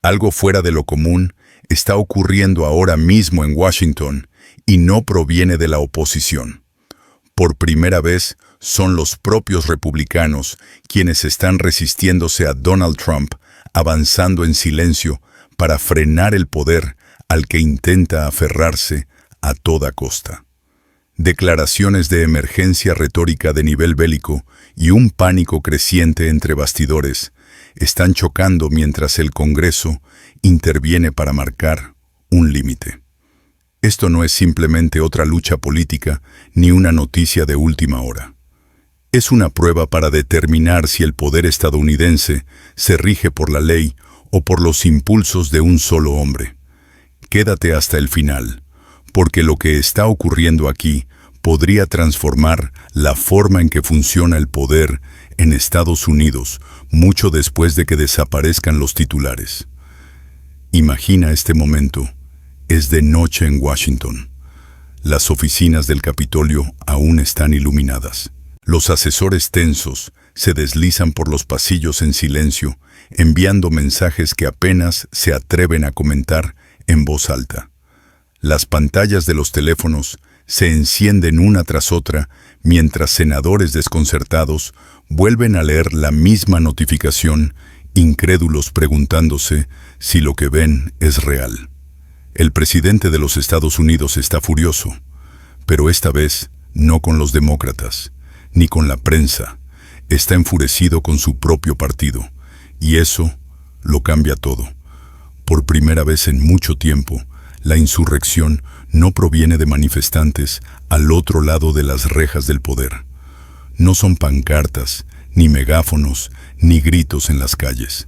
Algo fuera de lo común está ocurriendo ahora mismo en Washington y no proviene de la oposición. Por primera vez, son los propios republicanos quienes están resistiéndose a Donald Trump, avanzando en silencio para frenar el poder al que intenta aferrarse a toda costa. Declaraciones de emergencia retórica de nivel bélico y un pánico creciente entre bastidores están chocando mientras el Congreso interviene para marcar un límite. Esto no es simplemente otra lucha política ni una noticia de última hora. Es una prueba para determinar si el poder estadounidense se rige por la ley o por los impulsos de un solo hombre. Quédate hasta el final, porque lo que está ocurriendo aquí podría transformar la forma en que funciona el poder en Estados Unidos mucho después de que desaparezcan los titulares. Imagina este momento. Es de noche en Washington. Las oficinas del Capitolio aún están iluminadas. Los asesores tensos se deslizan por los pasillos en silencio, enviando mensajes que apenas se atreven a comentar en voz alta. Las pantallas de los teléfonos se encienden una tras otra mientras senadores desconcertados vuelven a leer la misma notificación, incrédulos preguntándose si lo que ven es real. El presidente de los Estados Unidos está furioso, pero esta vez no con los demócratas, ni con la prensa. Está enfurecido con su propio partido, y eso lo cambia todo. Por primera vez en mucho tiempo, la insurrección no proviene de manifestantes al otro lado de las rejas del poder. No son pancartas, ni megáfonos, ni gritos en las calles.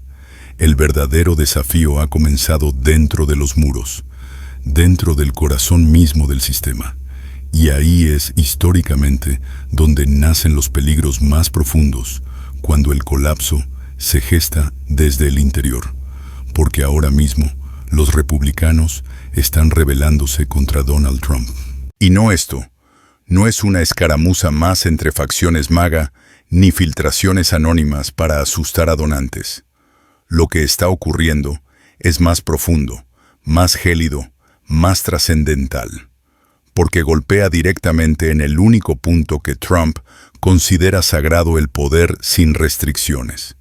El verdadero desafío ha comenzado dentro de los muros, dentro del corazón mismo del sistema. Y ahí es, históricamente, donde nacen los peligros más profundos, cuando el colapso se gesta desde el interior. Porque ahora mismo, los republicanos están rebelándose contra Donald Trump. Y esto no es una escaramuza más entre facciones MAGA, ni filtraciones anónimas para asustar a donantes. Lo que está ocurriendo es más profundo, más gélido, más trascendental, porque golpea directamente en el único punto que Trump considera sagrado: el poder sin restricciones.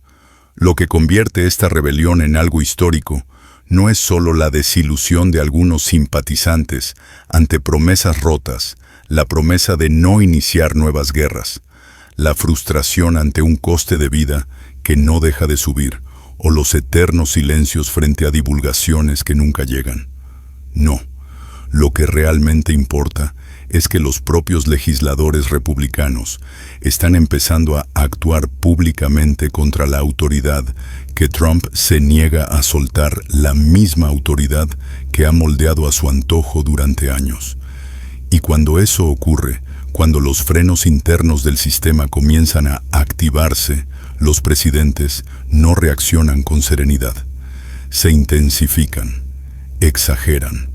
Lo que convierte esta rebelión en algo histórico no es solo la desilusión de algunos simpatizantes ante promesas rotas, la promesa de no iniciar nuevas guerras, la frustración ante un coste de vida que no deja de subir, o los eternos silencios frente a divulgaciones que nunca llegan. No, lo que realmente importa es que los propios legisladores republicanos están empezando a actuar públicamente contra la autoridad que Trump se niega a soltar, la misma autoridad que ha moldeado a su antojo durante años. Y cuando eso ocurre, cuando los frenos internos del sistema comienzan a activarse, los presidentes no reaccionan con serenidad. Se intensifican, exageran,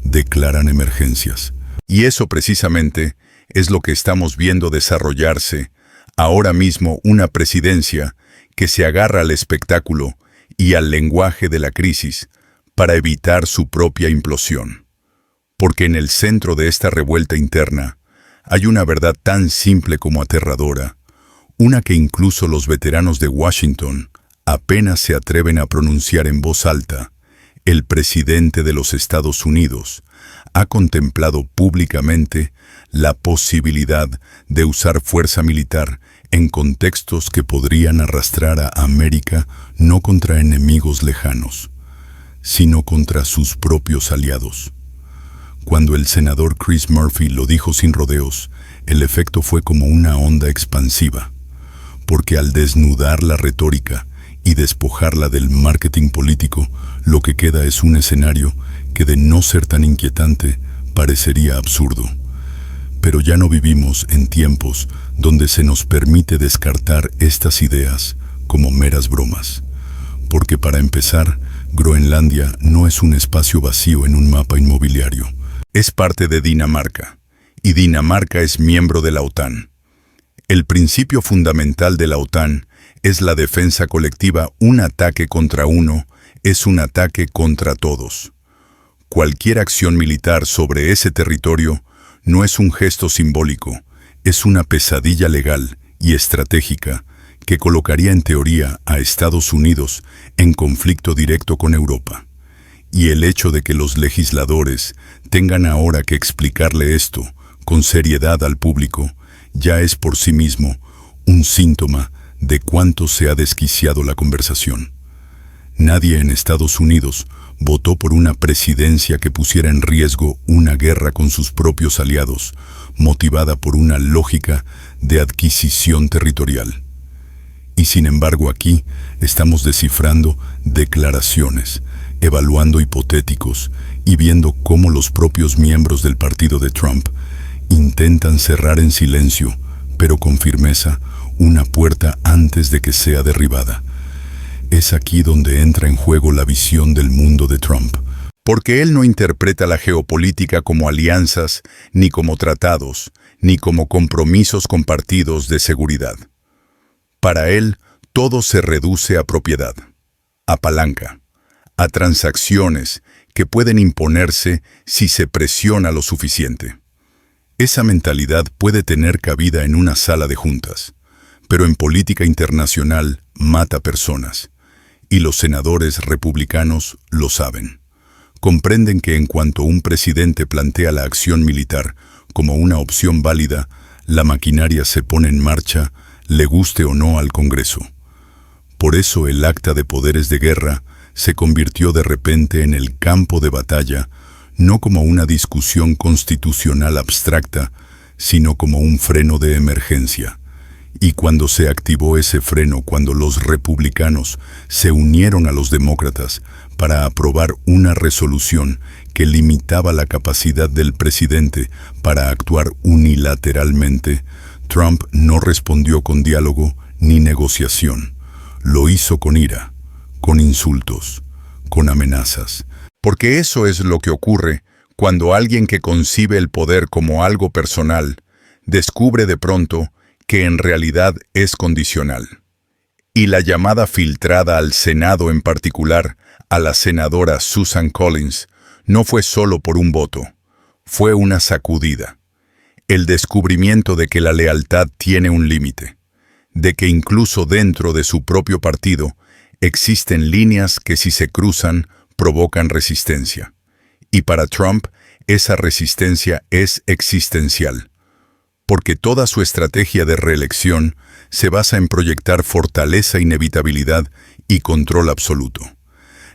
declaran emergencias. Y eso precisamente es lo que estamos viendo desarrollarse ahora mismo: una presidencia que se agarra al espectáculo y al lenguaje de la crisis para evitar su propia implosión. Porque en el centro de esta revuelta interna hay una verdad tan simple como aterradora, una que incluso los veteranos de Washington apenas se atreven a pronunciar en voz alta. El presidente de los Estados Unidos ha contemplado públicamente la posibilidad de usar fuerza militar en contextos que podrían arrastrar a América no contra enemigos lejanos, sino contra sus propios aliados. Cuando el senador Chris Murphy lo dijo sin rodeos, el efecto fue como una onda expansiva, porque al desnudar la retórica y despojarla del marketing político, lo que queda es un escenario que, de no ser tan inquietante, parecería absurdo. Pero ya no vivimos en tiempos donde se nos permite descartar estas ideas como meras bromas. Porque para empezar, Groenlandia no es un espacio vacío en un mapa inmobiliario. Es parte de Dinamarca, y Dinamarca es miembro de la OTAN. El principio fundamental de la OTAN es la defensa colectiva. Un ataque contra uno es un ataque contra todos. Cualquier acción militar sobre ese territorio no es un gesto simbólico, es una pesadilla legal y estratégica que colocaría en teoría a Estados Unidos en conflicto directo con Europa. Y el hecho de que los legisladores tengan ahora que explicarle esto con seriedad al público ya es por sí mismo un síntoma de cuánto se ha desquiciado la conversación. Nadie en Estados Unidos votó por una presidencia que pusiera en riesgo una guerra con sus propios aliados, motivada por una lógica de adquisición territorial. Y sin embargo aquí estamos descifrando declaraciones, evaluando hipotéticos y viendo cómo los propios miembros del partido de Trump intentan cerrar en silencio, pero con firmeza, una puerta antes de que sea derribada. Es aquí donde entra en juego la visión del mundo de Trump. Porque él no interpreta la geopolítica como alianzas, ni como tratados, ni como compromisos compartidos de seguridad. Para él, todo se reduce a propiedad, a palanca, a transacciones que pueden imponerse si se presiona lo suficiente. Esa mentalidad puede tener cabida en una sala de juntas, pero en política internacional mata personas, y los senadores republicanos lo saben. Comprenden que en cuanto un presidente plantea la acción militar como una opción válida, la maquinaria se pone en marcha, le guste o no al Congreso. Por eso el Acta de Poderes de Guerra se convirtió de repente en el campo de batalla, no como una discusión constitucional abstracta, sino como un freno de emergencia. Y cuando se activó ese freno, cuando los republicanos se unieron a los demócratas para aprobar una resolución que limitaba la capacidad del presidente para actuar unilateralmente, Trump no respondió con diálogo ni negociación. Lo hizo con ira, con insultos, con amenazas. Porque eso es lo que ocurre cuando alguien que concibe el poder como algo personal descubre de pronto que en realidad es condicional. Y la llamada filtrada al Senado, en particular a la senadora Susan Collins, no fue solo por un voto, fue una sacudida. El descubrimiento de que la lealtad tiene un límite, de que incluso dentro de su propio partido existen líneas que si se cruzan provocan resistencia. Y para Trump, esa resistencia es existencial, porque toda su estrategia de reelección se basa en proyectar fortaleza, inevitabilidad y control absoluto.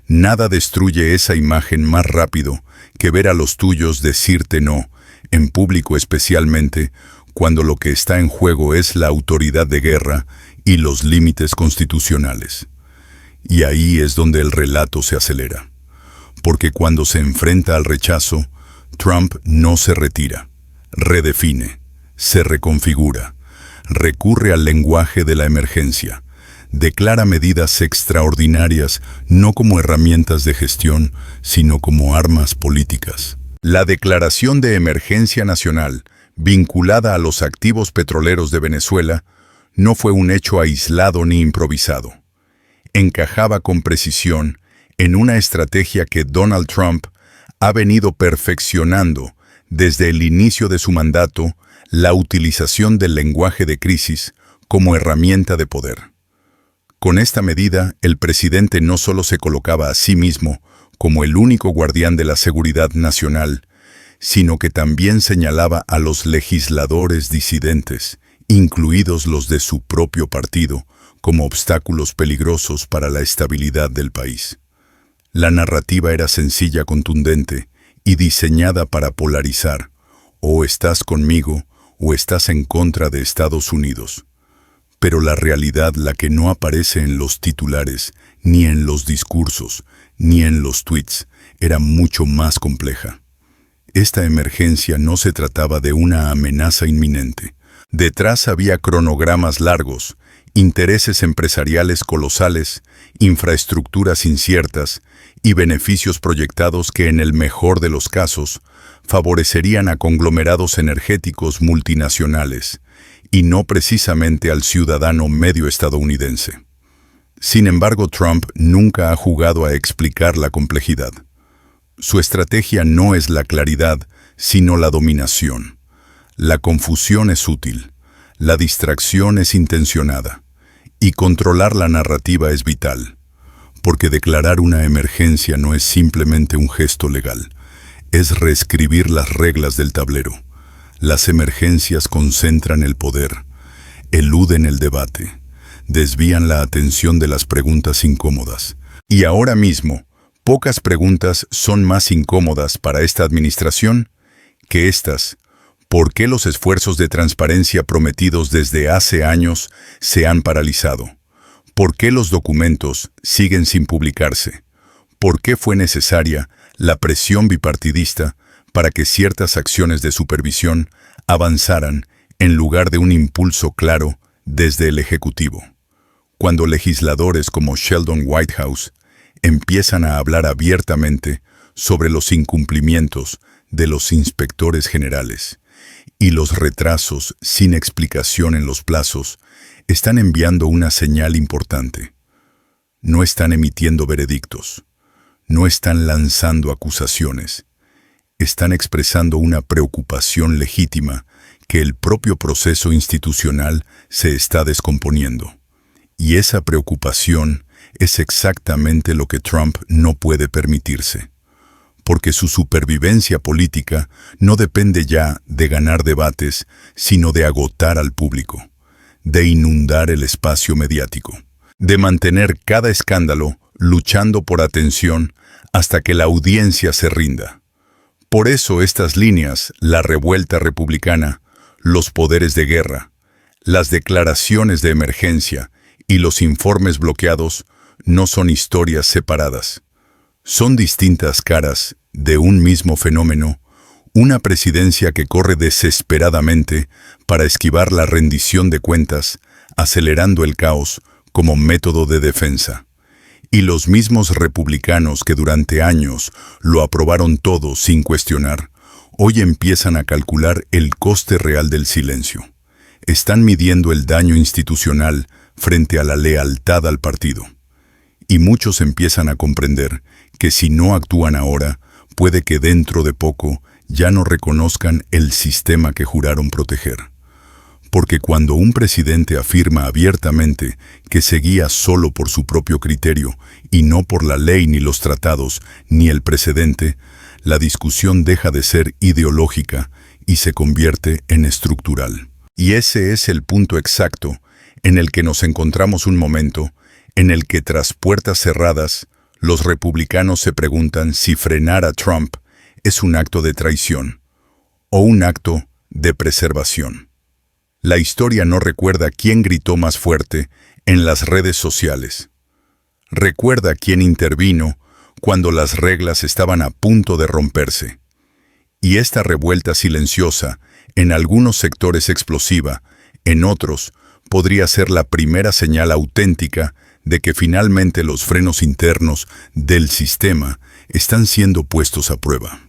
Nada destruye esa imagen más rápido que ver a los tuyos decirte no, en público especialmente, cuando lo que está en juego es la autoridad de guerra y los límites constitucionales. Y ahí es donde el relato se acelera. Porque cuando se enfrenta al rechazo, Trump no se retira, redefine, se reconfigura, recurre al lenguaje de la emergencia, declara medidas extraordinarias no como herramientas de gestión, sino como armas políticas. La declaración de emergencia nacional, vinculada a los activos petroleros de Venezuela, no fue un hecho aislado ni improvisado. Encajaba con precisión en una estrategia que Donald Trump ha venido perfeccionando desde el inicio de su mandato, la utilización del lenguaje de crisis como herramienta de poder. Con esta medida, el presidente no solo se colocaba a sí mismo como el único guardián de la seguridad nacional, sino que también señalaba a los legisladores disidentes, incluidos los de su propio partido, como obstáculos peligrosos para la estabilidad del país. La narrativa era sencilla, contundente y diseñada para polarizar: o estás conmigo o estás en contra de Estados Unidos. Pero la realidad, la que no aparece en los titulares, ni en los discursos, ni en los tweets, era mucho más compleja. Esta emergencia no se trataba de una amenaza inminente. Detrás había cronogramas largos, intereses empresariales colosales, infraestructuras inciertas y beneficios proyectados que en el mejor de los casos favorecerían a conglomerados energéticos multinacionales y no precisamente al ciudadano medio estadounidense. Sin embargo, Trump nunca ha jugado a explicar la complejidad. Su estrategia no es la claridad, sino la dominación. La confusión es útil, la distracción es intencionada, y controlar la narrativa es vital, porque declarar una emergencia no es simplemente un gesto legal, es reescribir las reglas del tablero. Las emergencias concentran el poder, eluden el debate, desvían la atención de las preguntas incómodas. Y ahora mismo, pocas preguntas son más incómodas para esta administración que estas. ¿Por qué los esfuerzos de transparencia prometidos desde hace años se han paralizado? ¿Por qué los documentos siguen sin publicarse? ¿Por qué fue necesaria la presión bipartidista para que ciertas acciones de supervisión avanzaran en lugar de un impulso claro desde el Ejecutivo? Cuando legisladores como Sheldon Whitehouse empiezan a hablar abiertamente sobre los incumplimientos de los inspectores generales y los retrasos sin explicación en los plazos, están enviando una señal importante. No están emitiendo veredictos, no están lanzando acusaciones, están expresando una preocupación legítima que el propio proceso institucional se está descomponiendo. Y esa preocupación es exactamente lo que Trump no puede permitirse, porque su supervivencia política no depende ya de ganar debates, sino de agotar al público, de inundar el espacio mediático, de mantener cada escándalo luchando por atención hasta que la audiencia se rinda. Por eso estas líneas, la revuelta republicana, los poderes de guerra, las declaraciones de emergencia y los informes bloqueados no son historias separadas. Son distintas caras de un mismo fenómeno, una presidencia que corre desesperadamente para esquivar la rendición de cuentas, acelerando el caos como método de defensa. Y los mismos republicanos que durante años lo aprobaron todo sin cuestionar, hoy empiezan a calcular el coste real del silencio. Están midiendo el daño institucional frente a la lealtad al partido. Y muchos empiezan a comprender que si no actúan ahora, puede que dentro de poco ya no reconozcan el sistema que juraron proteger. Porque cuando un presidente afirma abiertamente que se guía solo por su propio criterio y no por la ley ni los tratados ni el precedente, la discusión deja de ser ideológica y se convierte en estructural. Y ese es el punto exacto en el que nos encontramos un momento en el que tras puertas cerradas, los republicanos se preguntan si frenar a Trump es un acto de traición o un acto de preservación. La historia no recuerda quién gritó más fuerte en las redes sociales. Recuerda quién intervino cuando las reglas estaban a punto de romperse. Y esta revuelta silenciosa, en algunos sectores explosiva, en otros, podría ser la primera señal auténtica de que finalmente los frenos internos del sistema están siendo puestos a prueba.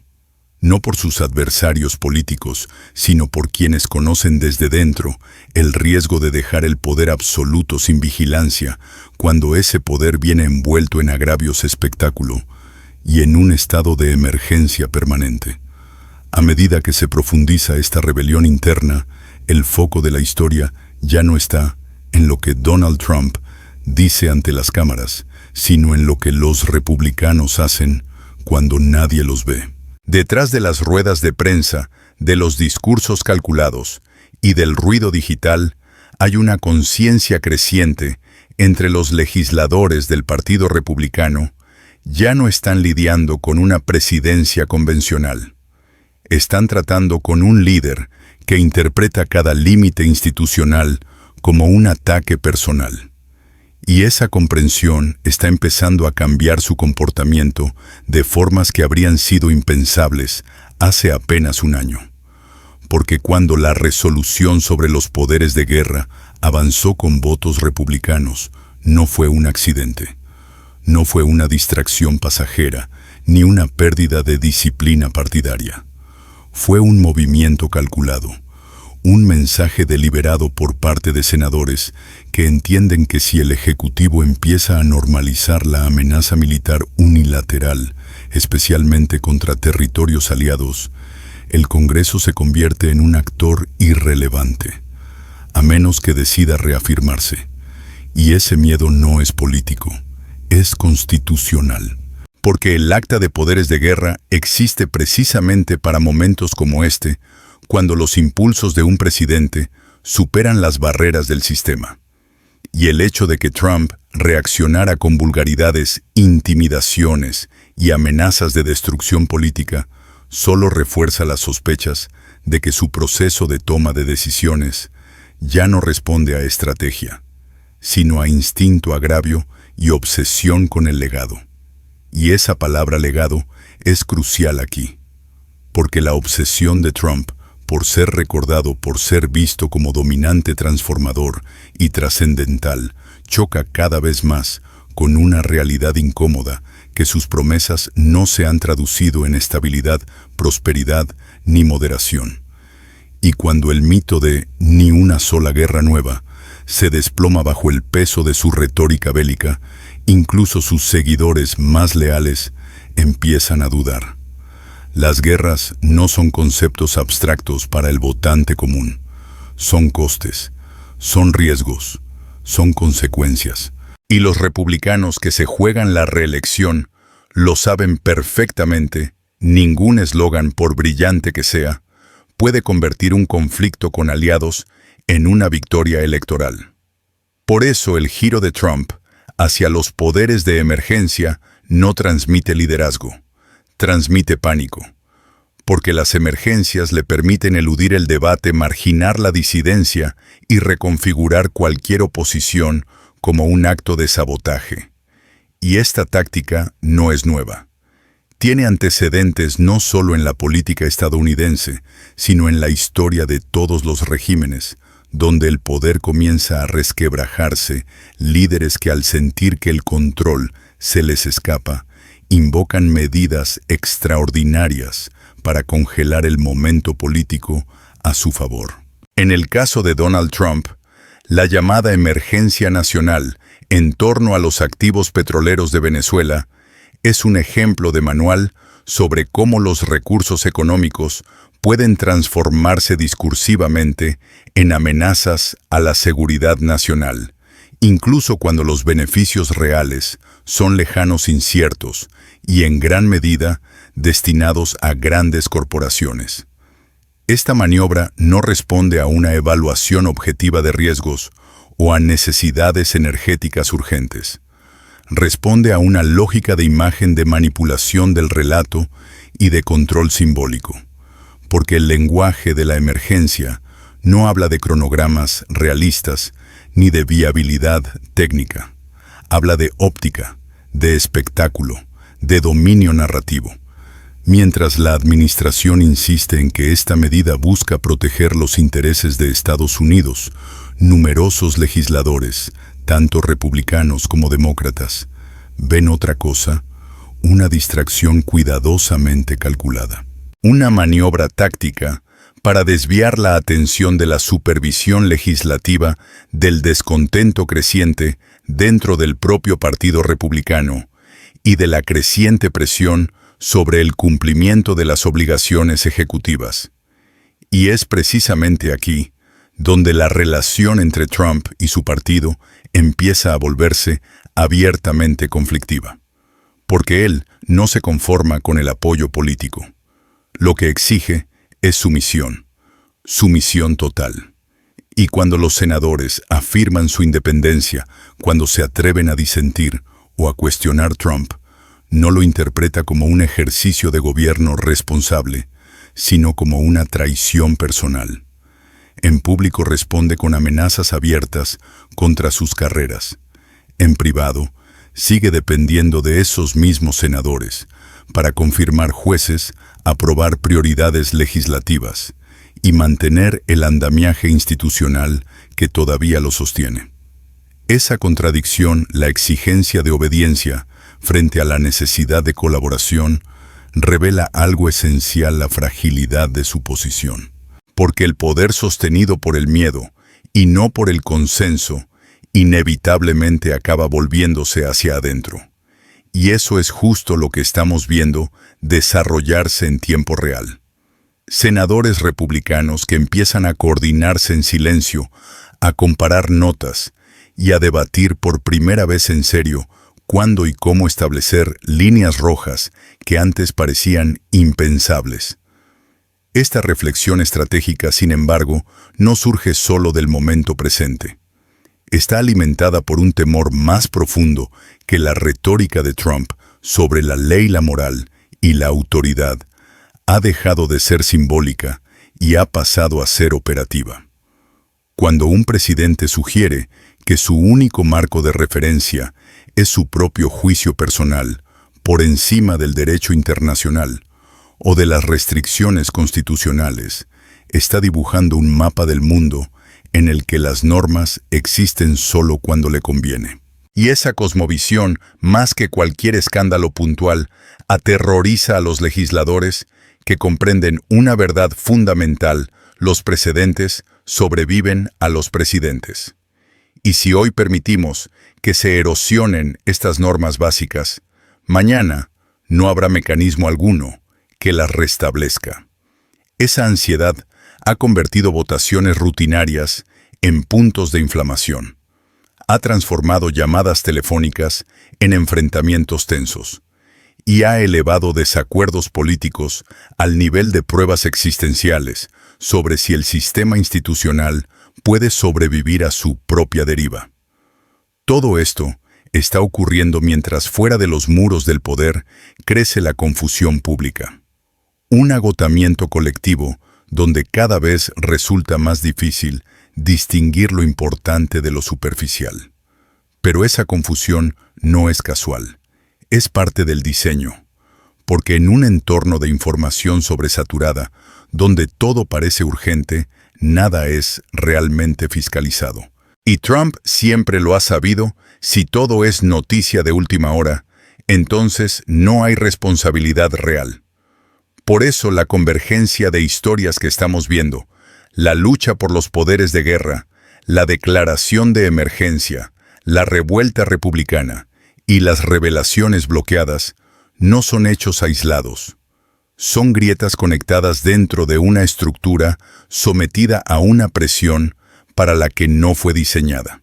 No por sus adversarios políticos, sino por quienes conocen desde dentro el riesgo de dejar el poder absoluto sin vigilancia cuando ese poder viene envuelto en agravios espectáculo y en un estado de emergencia permanente. A medida que se profundiza esta rebelión interna, el foco de la historia ya no está en lo que Donald Trump dice ante las cámaras, sino en lo que los republicanos hacen cuando nadie los ve. Detrás de las ruedas de prensa, de los discursos calculados y del ruido digital, hay una conciencia creciente entre los legisladores del Partido Republicano. Ya no están lidiando con una presidencia convencional. Están tratando con un líder que interpreta cada límite institucional como un ataque personal. Y esa comprensión está empezando a cambiar su comportamiento de formas que habrían sido impensables hace apenas un año. Porque cuando la resolución sobre los poderes de guerra avanzó con votos republicanos, no fue un accidente. No fue una distracción pasajera, ni una pérdida de disciplina partidaria. Fue un movimiento calculado, un mensaje deliberado por parte de senadores que entienden que si el Ejecutivo empieza a normalizar la amenaza militar unilateral, especialmente contra territorios aliados, el Congreso se convierte en un actor irrelevante, a menos que decida reafirmarse. Y ese miedo no es político, es constitucional. Porque el acta de poderes de guerra existe precisamente para momentos como este, cuando los impulsos de un presidente superan las barreras del sistema. Y el hecho de que Trump reaccionara con vulgaridades, intimidaciones y amenazas de destrucción política solo refuerza las sospechas de que su proceso de toma de decisiones ya no responde a estrategia, sino a instinto agravio y obsesión con el legado. Y esa palabra legado es crucial aquí, porque la obsesión de Trump por ser recordado, por ser visto como dominante transformador y trascendental, choca cada vez más con una realidad incómoda que sus promesas no se han traducido en estabilidad, prosperidad ni moderación. Y cuando el mito de ni una sola guerra nueva se desploma bajo el peso de su retórica bélica, incluso sus seguidores más leales empiezan a dudar. Las guerras no son conceptos abstractos para el votante común. Son costes, son riesgos, son consecuencias. Y los republicanos que se juegan la reelección lo saben perfectamente. Ningún eslogan, por brillante que sea, puede convertir un conflicto con aliados en una victoria electoral. Por eso el giro de Trump hacia los poderes de emergencia no transmite liderazgo, transmite pánico, porque las emergencias le permiten eludir el debate, marginar la disidencia y reconfigurar cualquier oposición como un acto de sabotaje. Y esta táctica no es nueva. Tiene antecedentes no solo en la política estadounidense, sino en la historia de todos los regímenes, donde el poder comienza a resquebrajarse, líderes que al sentir que el control se les escapa, invocan medidas extraordinarias para congelar el momento político a su favor. En el caso de Donald Trump, la llamada emergencia nacional en torno a los activos petroleros de Venezuela es un ejemplo de manual sobre cómo los recursos económicos pueden transformarse discursivamente en amenazas a la seguridad nacional, incluso cuando los beneficios reales son lejanos, inciertos y en gran medida destinados a grandes corporaciones. Esta maniobra no responde a una evaluación objetiva de riesgos o a necesidades energéticas urgentes. Responde a una lógica de imagen, de manipulación del relato y de control simbólico, porque el lenguaje de la emergencia no habla de cronogramas realistas ni de viabilidad técnica. Habla de óptica, de espectáculo, de dominio narrativo. Mientras la administración insiste en que esta medida busca proteger los intereses de Estados Unidos, numerosos legisladores, tanto republicanos como demócratas, ven otra cosa, una distracción cuidadosamente calculada. Una maniobra táctica para desviar la atención de la supervisión legislativa del descontento creciente dentro del propio Partido Republicano y de la creciente presión sobre el cumplimiento de las obligaciones ejecutivas. Y es precisamente aquí donde la relación entre Trump y su partido empieza a volverse abiertamente conflictiva, porque él no se conforma con el apoyo político. Lo que exige es sumisión total. Y cuando los senadores afirman su independencia, cuando se atreven a disentir o a cuestionar Trump, no lo interpreta como un ejercicio de gobierno responsable, sino como una traición personal. En público responde con amenazas abiertas contra sus carreras. En privado, sigue dependiendo de esos mismos senadores para confirmar jueces, aprobar prioridades legislativas y mantener el andamiaje institucional que todavía lo sostiene. Esa contradicción, la exigencia de obediencia frente a la necesidad de colaboración, revela algo esencial: la fragilidad de su posición. porque el poder sostenido por el miedo y no por el consenso inevitablemente acaba volviéndose hacia adentro. Y eso es justo lo que estamos viendo desarrollarse en tiempo real. Senadores republicanos que empiezan a coordinarse en silencio, a comparar notas y a debatir por primera vez en serio cuándo y cómo establecer líneas rojas que antes parecían impensables. Esta reflexión estratégica, sin embargo, no surge solo del momento presente. Está alimentada por un temor más profundo que la retórica de Trump sobre la ley, la moral y la autoridad ha dejado de ser simbólica y ha pasado a ser operativa. Cuando un presidente sugiere que su único marco de referencia es su propio juicio personal por encima del derecho internacional o de las restricciones constitucionales, está dibujando un mapa del mundo en el que las normas existen solo cuando le conviene. Y esa cosmovisión, más que cualquier escándalo puntual, aterroriza a los legisladores que comprenden una verdad fundamental: los precedentes sobreviven a los presidentes. Y si hoy permitimos que se erosionen estas normas básicas, mañana no habrá mecanismo alguno que las restablezca. Esa ansiedad ha convertido votaciones rutinarias en puntos de inflamación. Ha transformado llamadas telefónicas en enfrentamientos tensos y ha elevado desacuerdos políticos al nivel de pruebas existenciales sobre si el sistema institucional puede sobrevivir a su propia deriva. Todo esto está ocurriendo mientras fuera de los muros del poder crece la confusión pública. Un agotamiento colectivo donde cada vez resulta más difícil distinguir lo importante de lo superficial. Pero esa confusión no es casual, es parte del diseño, porque en un entorno de información sobresaturada, donde todo parece urgente, nada es realmente fiscalizado. Y Trump siempre lo ha sabido: si todo es noticia de última hora, entonces no hay responsabilidad real. Por eso la convergencia de historias que estamos viendo, la lucha por los poderes de guerra, la declaración de emergencia, la revuelta republicana y las revelaciones bloqueadas, no son hechos aislados. Son grietas conectadas dentro de una estructura sometida a una presión para la que no fue diseñada.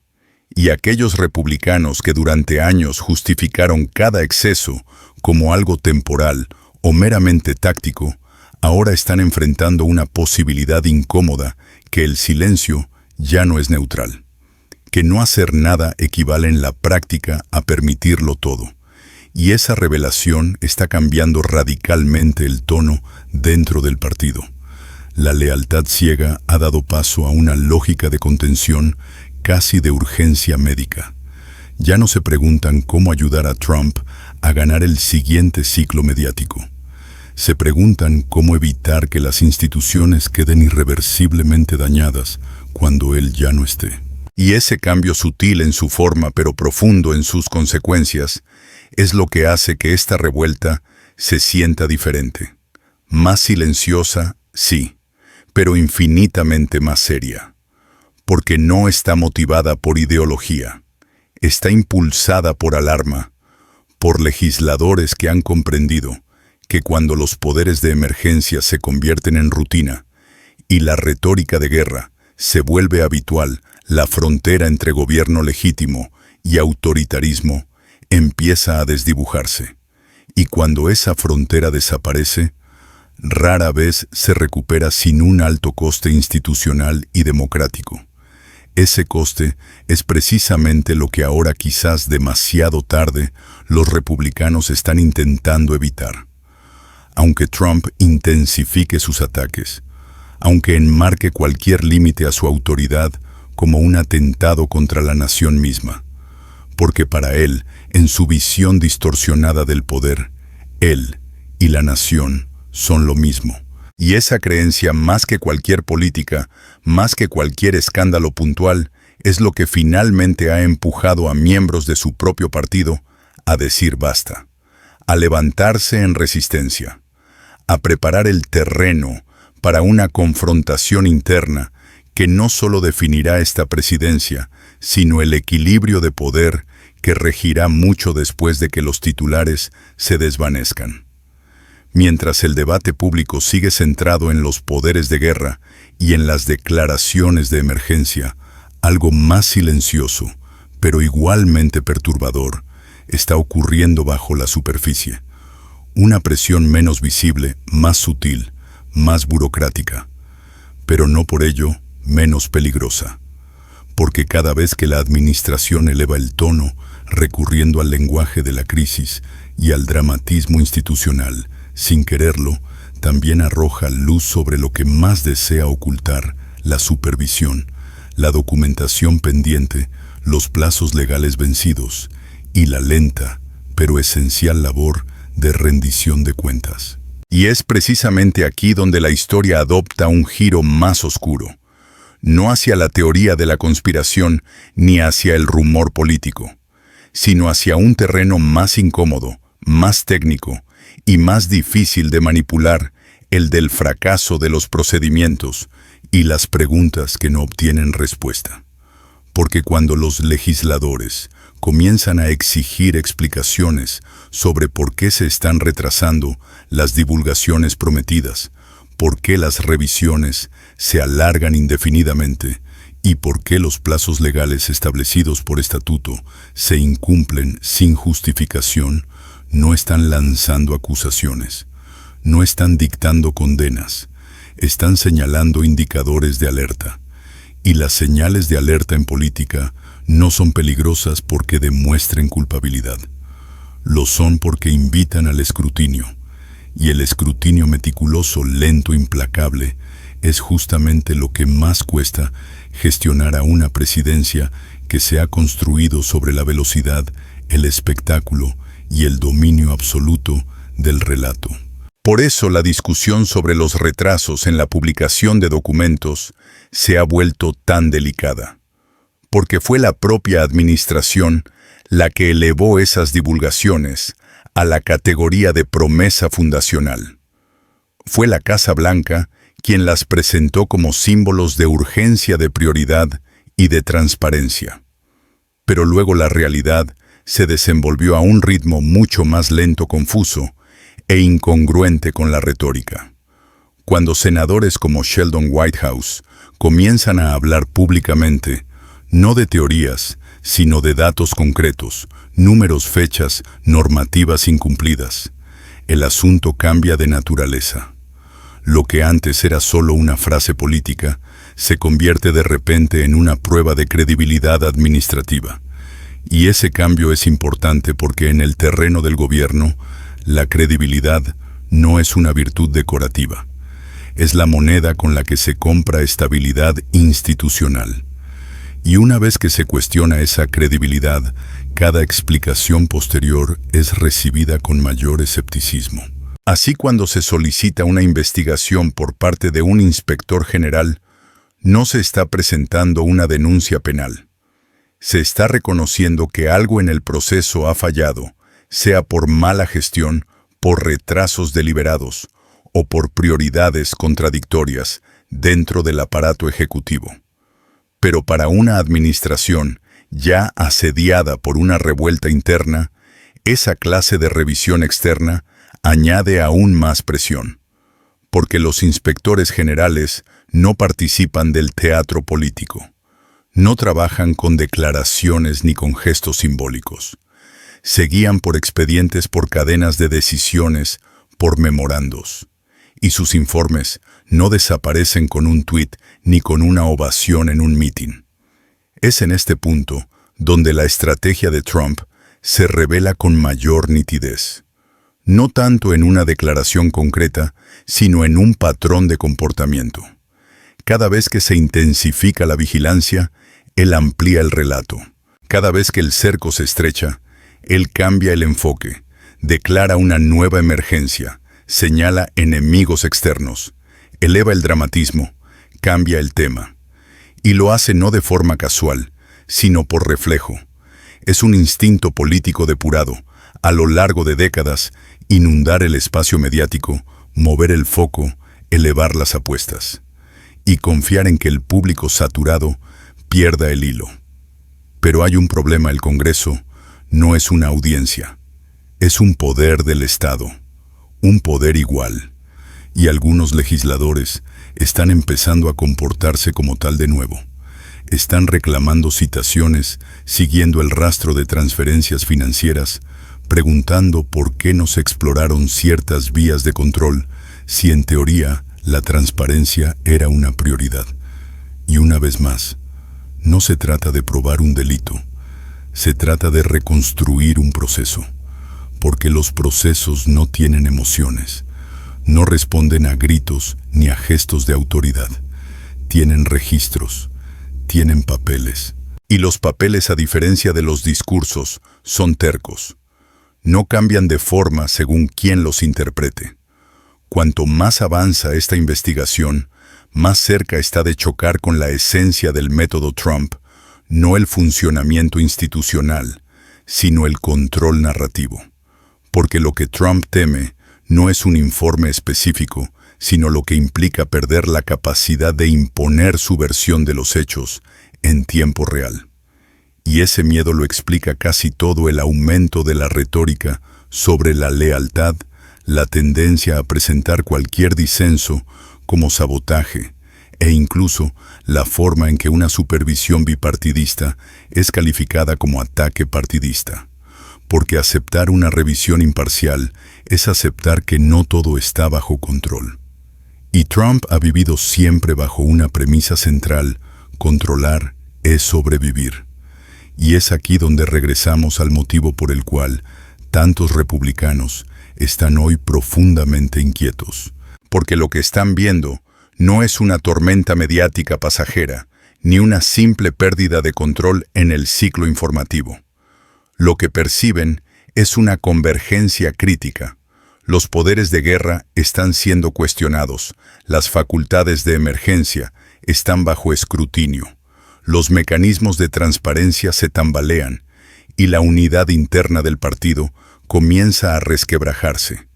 Y aquellos republicanos que durante años justificaron cada exceso como algo temporal o meramente táctico, ahora están enfrentando una posibilidad incómoda: que el silencio ya no es neutral, que no hacer nada equivale en la práctica a permitirlo todo. Y esa revelación está cambiando radicalmente el tono dentro del partido. La lealtad ciega ha dado paso a una lógica de contención, casi de urgencia médica. Ya no se preguntan cómo ayudar a Trump a ganar el siguiente ciclo mediático. Se preguntan cómo evitar que las instituciones queden irreversiblemente dañadas cuando él ya no esté. Y ese cambio sutil en su forma pero profundo en sus consecuencias es lo que hace que esta revuelta se sienta diferente. Más silenciosa, sí, pero infinitamente más seria. Porque no está motivada por ideología. Está impulsada por alarma, por legisladores que han comprendido que cuando los poderes de emergencia se convierten en rutina y la retórica de guerra se vuelve habitual, la frontera entre gobierno legítimo y autoritarismo empieza a desdibujarse. Y cuando esa frontera desaparece, rara vez se recupera sin un alto coste institucional y democrático. Ese coste es precisamente lo que ahora, quizás demasiado tarde, los republicanos están intentando evitar. Aunque Trump intensifique sus ataques, aunque enmarque cualquier límite a su autoridad como un atentado contra la nación misma, porque para él, en su visión distorsionada del poder, él y la nación son lo mismo. Y esa creencia, más que cualquier política, más que cualquier escándalo puntual, es lo que finalmente ha empujado a miembros de su propio partido a decir basta, a levantarse en resistencia, a preparar el terreno para una confrontación interna que no solo definirá esta presidencia, sino el equilibrio de poder que regirá mucho después de que los titulares se desvanezcan. Mientras el debate público sigue centrado en los poderes de guerra y en las declaraciones de emergencia, algo más silencioso, pero igualmente perturbador, está ocurriendo bajo la superficie. Una presión menos visible, más sutil, más burocrática, pero no por ello menos peligrosa. Porque cada vez que la administración eleva el tono, recurriendo al lenguaje de la crisis y al dramatismo institucional, sin quererlo, también arroja luz sobre lo que más desea ocultar: la supervisión, la documentación pendiente, los plazos legales vencidos y la lenta, pero esencial labor de rendición de cuentas. Y es precisamente aquí donde la historia adopta un giro más oscuro, no hacia la teoría de la conspiración ni hacia el rumor político, sino hacia un terreno más incómodo, más técnico y más difícil de manipular, el del fracaso de los procedimientos y las preguntas que no obtienen respuesta. Porque cuando los legisladores comienzan a exigir explicaciones sobre por qué se están retrasando las divulgaciones prometidas, por qué las revisiones se alargan indefinidamente y por qué los plazos legales establecidos por estatuto se incumplen sin justificación, no están lanzando acusaciones, no están dictando condenas, están señalando indicadores de alerta. Y las señales de alerta en política no son peligrosas porque demuestren culpabilidad. Lo son porque invitan al escrutinio. Y el escrutinio meticuloso, lento, implacable, es justamente lo que más cuesta gestionar a una presidencia que se ha construido sobre la velocidad, el espectáculo y el dominio absoluto del relato. Por eso la discusión sobre los retrasos en la publicación de documentos se ha vuelto tan delicada, porque fue la propia administración la que elevó esas divulgaciones a la categoría de promesa fundacional. Fue la Casa Blanca quien las presentó como símbolos de urgencia, de prioridad y de transparencia. Pero luego la realidad se desenvolvió a un ritmo mucho más lento, confuso e incongruente con la retórica. Cuando senadores como Sheldon Whitehouse comienzan a hablar públicamente, no de teorías, sino de datos concretos, números, fechas, normativas incumplidas, el asunto cambia de naturaleza. Lo que antes era solo una frase política, se convierte de repente en una prueba de credibilidad administrativa. Y ese cambio es importante porque en el terreno del gobierno, la credibilidad no es una virtud decorativa. Es la moneda con la que se compra estabilidad institucional. Y una vez que se cuestiona esa credibilidad, cada explicación posterior es recibida con mayor escepticismo. Así, cuando se solicita una investigación por parte de un inspector general, no se está presentando una denuncia penal. Se está reconociendo que algo en el proceso ha fallado, sea por mala gestión, por retrasos deliberados o por prioridades contradictorias dentro del aparato ejecutivo. Pero para una administración ya asediada por una revuelta interna, esa clase de revisión externa añade aún más presión, porque los inspectores generales no participan del teatro político, no trabajan con declaraciones ni con gestos simbólicos. Se guían por expedientes, por cadenas de decisiones, por memorandos. Y sus informes no desaparecen con un tuit ni con una ovación en un mitin. Es en este punto donde la estrategia de Trump se revela con mayor nitidez. No tanto en una declaración concreta, sino en un patrón de comportamiento. Cada vez que se intensifica la vigilancia, él amplía el relato. Cada vez que el cerco se estrecha, él cambia el enfoque, declara una nueva emergencia, señala enemigos externos, eleva el dramatismo, cambia el tema. Y lo hace no de forma casual, sino por reflejo. Es un instinto político depurado, a lo largo de décadas, inundar el espacio mediático, mover el foco, elevar las apuestas y confiar en que el público saturado pierda el hilo. Pero hay un problema: el Congreso no es una audiencia, es un poder del Estado, un poder igual, y algunos legisladores están empezando a comportarse como tal de nuevo. Están reclamando citaciones, siguiendo el rastro de transferencias financieras, preguntando por qué no se exploraron ciertas vías de control, si en teoría la transparencia era una prioridad. Y una vez más, no se trata de probar un delito, se trata de reconstruir un proceso, porque los procesos no tienen emociones, no responden a gritos ni a gestos de autoridad, tienen registros, tienen papeles. Y los papeles, a diferencia de los discursos, son tercos. No cambian de forma según quien los interprete. Cuanto más avanza esta investigación, más cerca está de chocar con la esencia del método Trump, no el funcionamiento institucional, sino el control narrativo. Porque lo que Trump teme no es un informe específico, sino lo que implica perder la capacidad de imponer su versión de los hechos en tiempo real. Y ese miedo lo explica casi todo: el aumento de la retórica sobre la lealtad, la tendencia a presentar cualquier disenso como sabotaje, e incluso la forma en que una supervisión bipartidista es calificada como ataque partidista. Porque aceptar una revisión imparcial es aceptar que no todo está bajo control. Y Trump ha vivido siempre bajo una premisa central: controlar es sobrevivir. Y es aquí donde regresamos al motivo por el cual tantos republicanos están hoy profundamente inquietos. Porque lo que están viendo no es una tormenta mediática pasajera, ni una simple pérdida de control en el ciclo informativo. Lo que perciben es una convergencia crítica. Los poderes de guerra están siendo cuestionados, las facultades de emergencia están bajo escrutinio, los mecanismos de transparencia se tambalean y la unidad interna del partido comienza a resquebrajarse,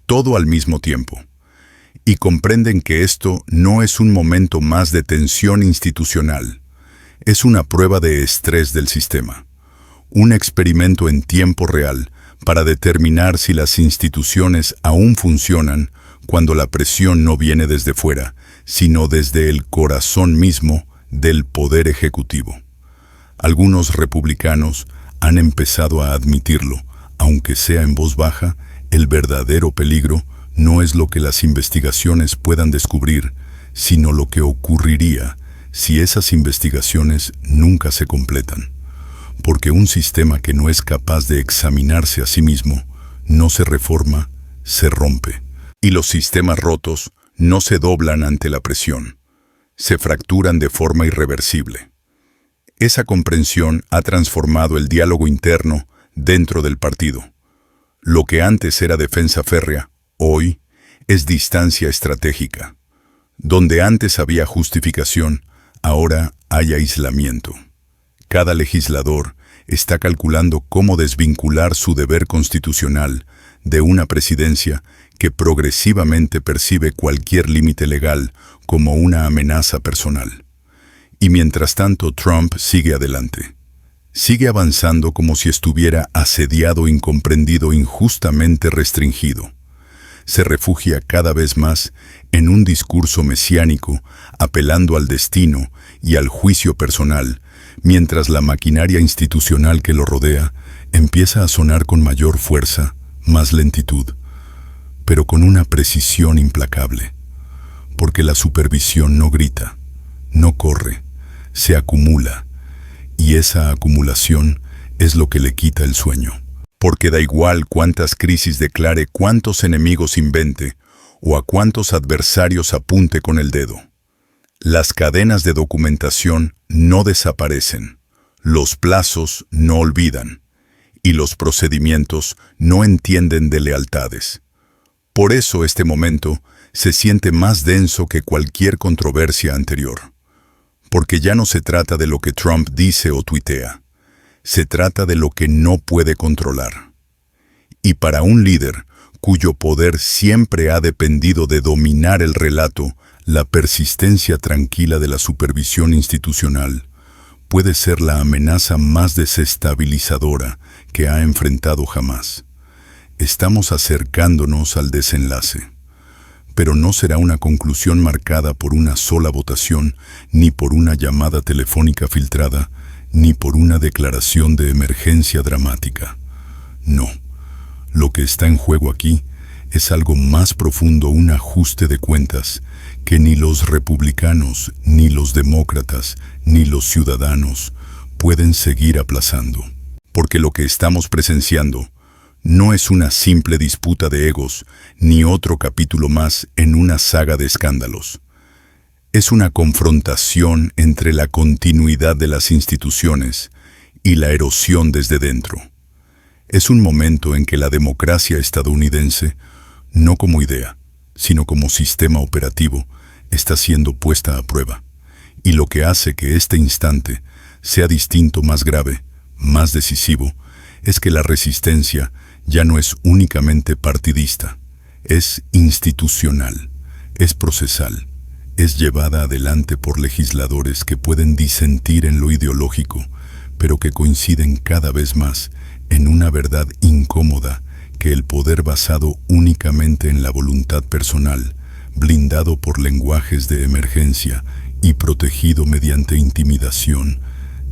todo al mismo tiempo. Y comprenden que esto no es un momento más de tensión institucional, es una prueba de estrés del sistema, un experimento en tiempo real para determinar si las instituciones aún funcionan cuando la presión no viene desde fuera, sino desde el corazón mismo del poder ejecutivo. Algunos republicanos han empezado a admitirlo, aunque sea en voz baja. El verdadero peligro no es lo que las investigaciones puedan descubrir, sino lo que ocurriría si esas investigaciones nunca se completan. Porque un sistema que no es capaz de examinarse a sí mismo no se reforma, se rompe. Y los sistemas rotos no se doblan ante la presión, se fracturan de forma irreversible. Esa comprensión ha transformado el diálogo interno dentro del partido. Lo que antes era defensa férrea, hoy es distancia estratégica. Donde antes había justificación, ahora hay aislamiento. Cada legislador está calculando cómo desvincular su deber constitucional de una presidencia que progresivamente percibe cualquier límite legal como una amenaza personal. Y mientras tanto, Trump sigue adelante. Sigue avanzando como si estuviera asediado, incomprendido, injustamente restringido. Se refugia cada vez más en un discurso mesiánico, apelando al destino y al juicio personal, mientras la maquinaria institucional que lo rodea empieza a sonar con mayor fuerza, más lentitud, pero con una precisión implacable. Porque la supervisión no grita, no corre, se acumula, y esa acumulación es lo que le quita el sueño. Porque da igual cuántas crisis declare, cuántos enemigos invente o a cuántos adversarios apunte con el dedo. Las cadenas de documentación no desaparecen, los plazos no olvidan y los procedimientos no entienden de lealtades. Por eso este momento se siente más denso que cualquier controversia anterior. Porque ya no se trata de lo que Trump dice o tuitea. Se trata de lo que no puede controlar. Y para un líder cuyo poder siempre ha dependido de dominar el relato, la persistencia tranquila de la supervisión institucional puede ser la amenaza más desestabilizadora que ha enfrentado jamás. Estamos acercándonos al desenlace, pero no será una conclusión marcada por una sola votación, ni por una llamada telefónica filtrada, ni por una declaración de emergencia dramática. No, lo que está en juego aquí es algo más profundo, un ajuste de cuentas que ni los republicanos, ni los demócratas, ni los ciudadanos pueden seguir aplazando. Porque lo que estamos presenciando no es una simple disputa de egos, ni otro capítulo más en una saga de escándalos. Es una confrontación entre la continuidad de las instituciones y la erosión desde dentro. Es un momento en que la democracia estadounidense, no como idea, sino como sistema operativo, está siendo puesta a prueba. Y lo que hace que este instante sea distinto, más grave, más decisivo, es que la resistencia ya no es únicamente partidista, es institucional, es procesal, es llevada adelante por legisladores que pueden disentir en lo ideológico, pero que coinciden cada vez más en una verdad incómoda, que el poder basado únicamente en la voluntad personal, blindado por lenguajes de emergencia y protegido mediante intimidación,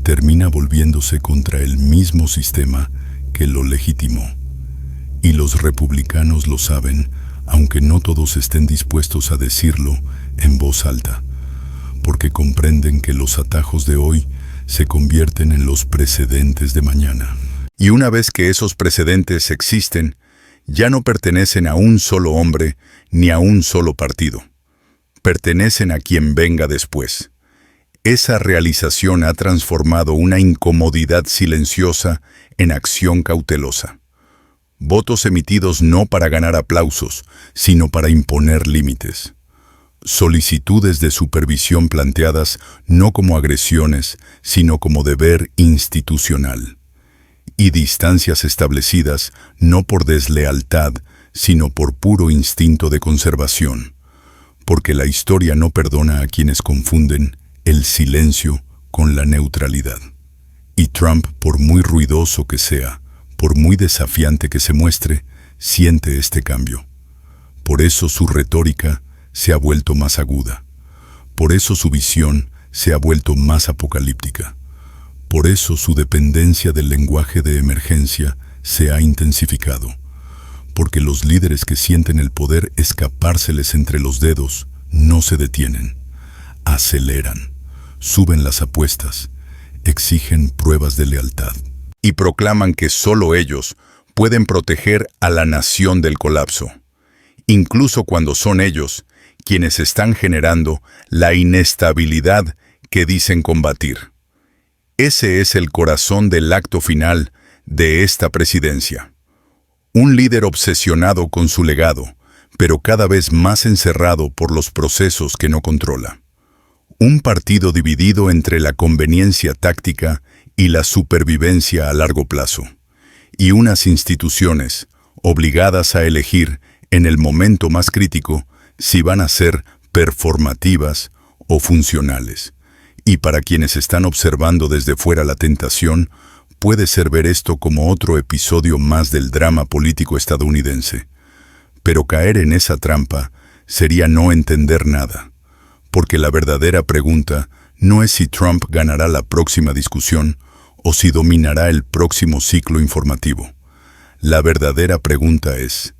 termina volviéndose contra el mismo sistema que lo legitimó. Y los republicanos lo saben, aunque no todos estén dispuestos a decirlo en voz alta, porque comprenden que los atajos de hoy se convierten en los precedentes de mañana. Y una vez que esos precedentes existen, ya no pertenecen a un solo hombre ni a un solo partido. Pertenecen a quien venga después. Esa realización ha transformado una incomodidad silenciosa en acción cautelosa. Votos emitidos no para ganar aplausos, sino para imponer límites. Solicitudes de supervisión planteadas no como agresiones, sino como deber institucional. Y distancias establecidas no por deslealtad, sino por puro instinto de conservación. Porque la historia no perdona a quienes confunden el silencio con la neutralidad. Y Trump, por muy ruidoso que sea, por muy desafiante que se muestre, siente este cambio. Por eso su retórica se ha vuelto más aguda. Por eso su visión se ha vuelto más apocalíptica. Por eso su dependencia del lenguaje de emergencia se ha intensificado. Porque los líderes que sienten el poder escapárseles entre los dedos no se detienen. Aceleran, suben las apuestas, exigen pruebas de lealtad. Y proclaman que solo ellos pueden proteger a la nación del colapso, incluso cuando son ellos quienes están generando la inestabilidad que dicen combatir. Ese es el corazón del acto final de esta presidencia. Un líder obsesionado con su legado, pero cada vez más encerrado por los procesos que no controla. Un partido dividido entre la conveniencia táctica y la supervivencia a largo plazo. Y unas instituciones obligadas a elegir en el momento más crítico si van a ser performativas o funcionales. Y para quienes están observando desde fuera, la tentación puede ser ver esto como otro episodio más del drama político estadounidense. Pero caer en esa trampa sería no entender nada, porque la verdadera pregunta no es si Trump ganará la próxima discusión o si dominará el próximo ciclo informativo. La verdadera pregunta es,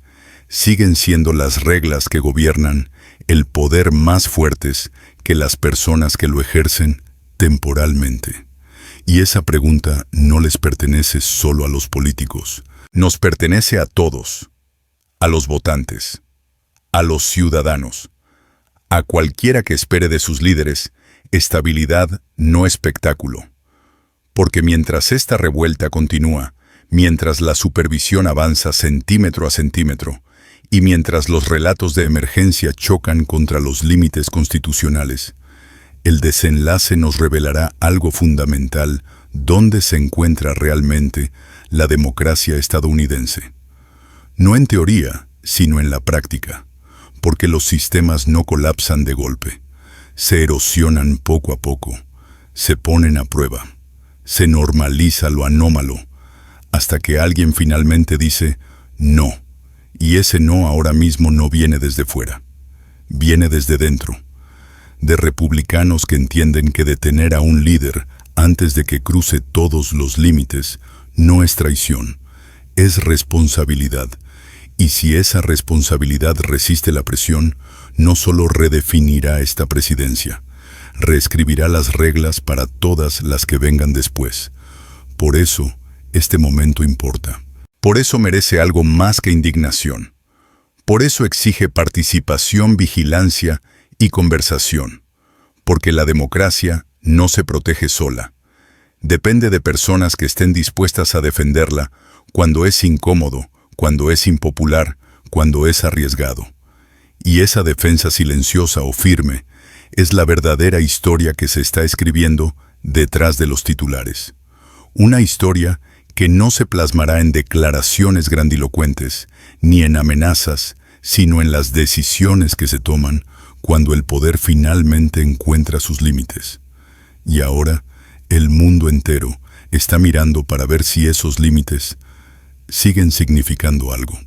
¿siguen siendo las reglas que gobiernan el poder más fuertes que las personas que lo ejercen temporalmente? Y esa pregunta no les pertenece solo a los políticos, nos pertenece a todos, a los votantes, a los ciudadanos, a cualquiera que espere de sus líderes estabilidad, no espectáculo. Porque mientras esta revuelta continúa, mientras la supervisión avanza centímetro a centímetro, y mientras los relatos de emergencia chocan contra los límites constitucionales, el desenlace nos revelará algo fundamental: dónde se encuentra realmente la democracia estadounidense. No en teoría, sino en la práctica, porque los sistemas no colapsan de golpe, se erosionan poco a poco, se ponen a prueba, se normaliza lo anómalo, hasta que alguien finalmente dice no, y ese no ahora mismo no viene desde fuera, viene desde dentro, de republicanos que entienden que detener a un líder antes de que cruce todos los límites no es traición, es responsabilidad. Y si esa responsabilidad resiste la presión, no solo redefinirá esta presidencia, reescribirá las reglas para todas las que vengan después. Por eso, este momento importa. Por eso merece algo más que indignación. Por eso exige participación, vigilancia y conversación. Porque la democracia no se protege sola. Depende de personas que estén dispuestas a defenderla cuando es incómodo, cuando es impopular, cuando es arriesgado. Y esa defensa silenciosa o firme es la verdadera historia que se está escribiendo detrás de los titulares. Una historia que no se plasmará en declaraciones grandilocuentes, ni en amenazas, sino en las decisiones que se toman cuando el poder finalmente encuentra sus límites. Y ahora, el mundo entero está mirando para ver si esos límites siguen significando algo.